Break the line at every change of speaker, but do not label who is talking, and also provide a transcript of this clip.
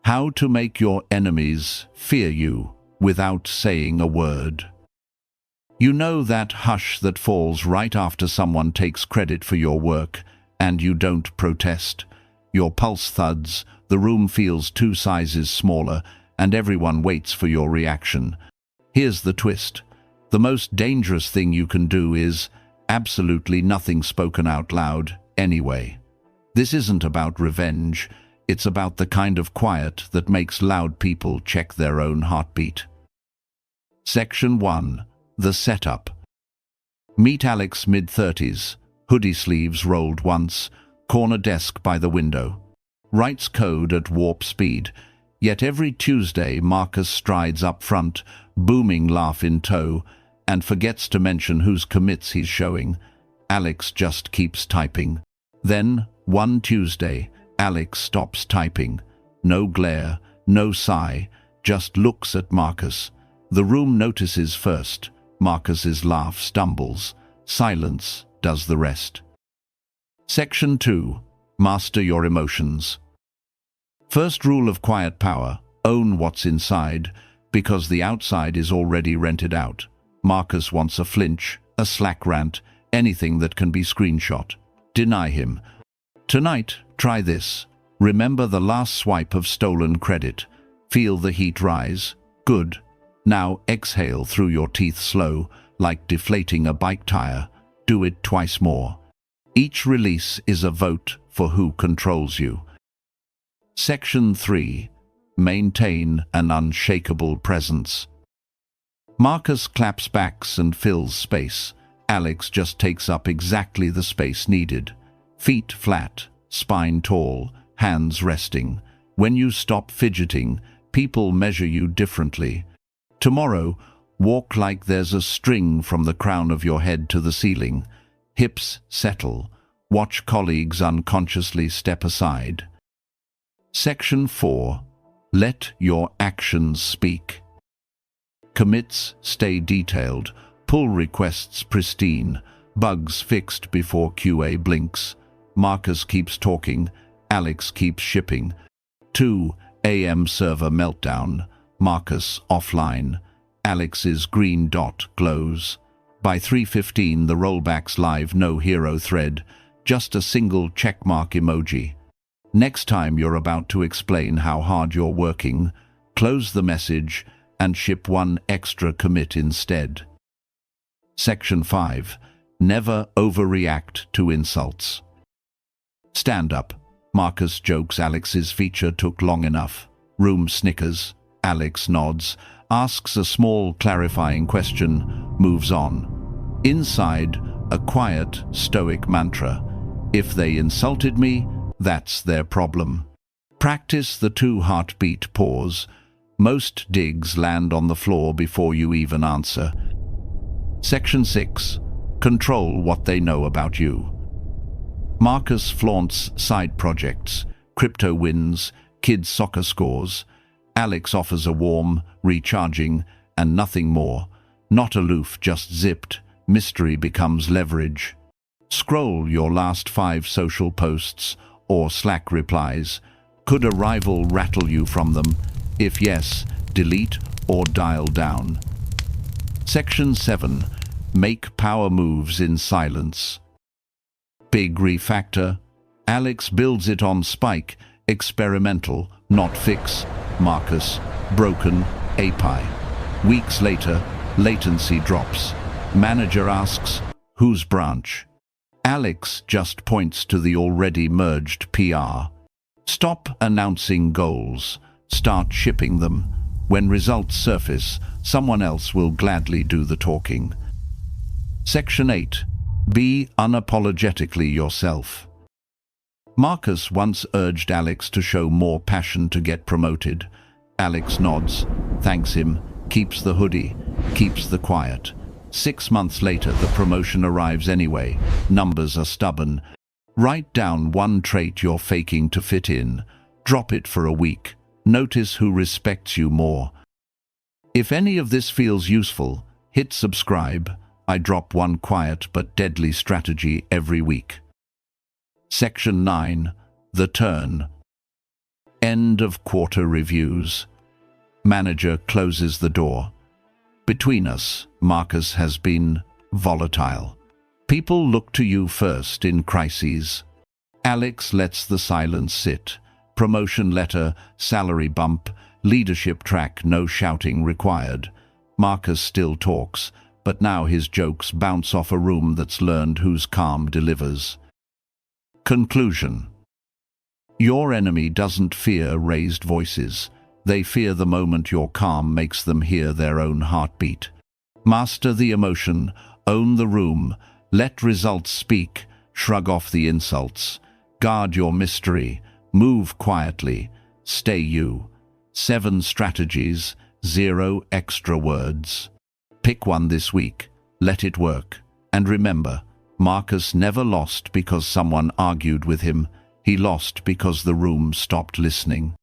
How to make your enemies fear you without saying a word. You know that hush that falls right after someone takes credit for your work, and you don't protest. Your pulse thuds, the room feels 2 sizes smaller, and everyone waits for your reaction. Here's the twist. The most dangerous thing you can do is absolutely nothing spoken out loud anyway. This isn't about revenge. It's about the kind of quiet that makes loud people check their own heartbeat. Section 1. The Setup. Meet Alex, mid-30s, hoodie sleeves rolled once, corner desk by the window. Writes code at warp speed, yet every Tuesday Marcus strides up front, booming laugh in tow, and forgets to mention whose commits he's showing. Alex just keeps typing. Then, one Tuesday, Alex stops typing. No glare, no sigh, just looks at Marcus. The room notices first. Marcus's laugh stumbles. Silence does the rest. Section 2. Master your emotions. First rule of quiet power: own what's inside, because the outside is already rented out. Marcus wants a flinch, a Slack rant, anything that can be screenshot. Deny him. Tonight, try this. Remember the last swipe of stolen credit. Feel the heat rise. Good. Now exhale through your teeth slow, like deflating a bike tire. Do it twice more. Each release is a vote for who controls you. Section 3. Maintain an unshakable presence. Marcus claps backs and fills space. Alex just takes up exactly the space needed. Feet flat, spine tall, hands resting. When you stop fidgeting, people measure you differently. Tomorrow, walk like there's a string from the crown of your head to the ceiling. Hips settle. Watch colleagues unconsciously step aside. Section 4. Let your actions speak. Commits stay detailed. Pull requests pristine. Bugs fixed before QA blinks. Marcus keeps talking. Alex keeps shipping. 2 a.m. server meltdown. Marcus offline. Alex's green dot glows. By 3:15 the rollback's live, no hero thread, just a single checkmark emoji. Next time you're about to explain how hard you're working, close the message and ship 1 extra commit instead. Section 5. Never overreact to insults. Stand up. Marcus jokes Alex's feature took long enough. Room snickers. Alex nods, asks a small clarifying question, moves on. Inside, a quiet, stoic mantra. If they insulted me, that's their problem. Practice the 2 heartbeat pause. Most digs land on the floor before you even answer. Section 6. Control what they know about you. Marcus flaunts side projects, crypto wins, kids' soccer scores. Alex offers a warm, recharging, and nothing more. Not aloof, just zipped. Mystery becomes leverage. Scroll your last 5 social posts or Slack replies. Could a rival rattle you from them? If yes, delete or dial down. Section 7. Make power moves in silence. Big refactor. Alex builds it on spike. Experimental, not fix. Marcus, broken, API. Weeks later, latency drops. Manager asks, whose branch? Alex just points to the already merged PR. Stop announcing goals. Start shipping them. When results surface, someone else will gladly do the talking. Section 8. Be unapologetically yourself. Marcus once urged Alex to show more passion to get promoted. Alex nods, thanks him, keeps the hoodie, keeps the quiet. 6 months later, the promotion arrives anyway. Numbers are stubborn. Write down 1 trait you're faking to fit in. Drop it for a week. Notice who respects you more. If any of this feels useful, hit subscribe. I drop 1 quiet but deadly strategy every week. Section 9. The Turn. End of quarter reviews. Manager closes the door. Between us, Marcus has been volatile. People look to you first in crises. Alex lets the silence sit. Promotion letter, salary bump, leadership track, no shouting required. Marcus still talks, but now his jokes bounce off a room that's learned whose calm delivers. Conclusion. Your enemy doesn't fear raised voices. They fear the moment your calm makes them hear their own heartbeat. Master the emotion, own the room, let results speak, shrug off the insults. Guard your mystery, move quietly, stay you. 7 strategies, 0 extra words. Pick one this week, let it work. And remember, Marcus never lost because someone argued with him. He lost because the room stopped listening.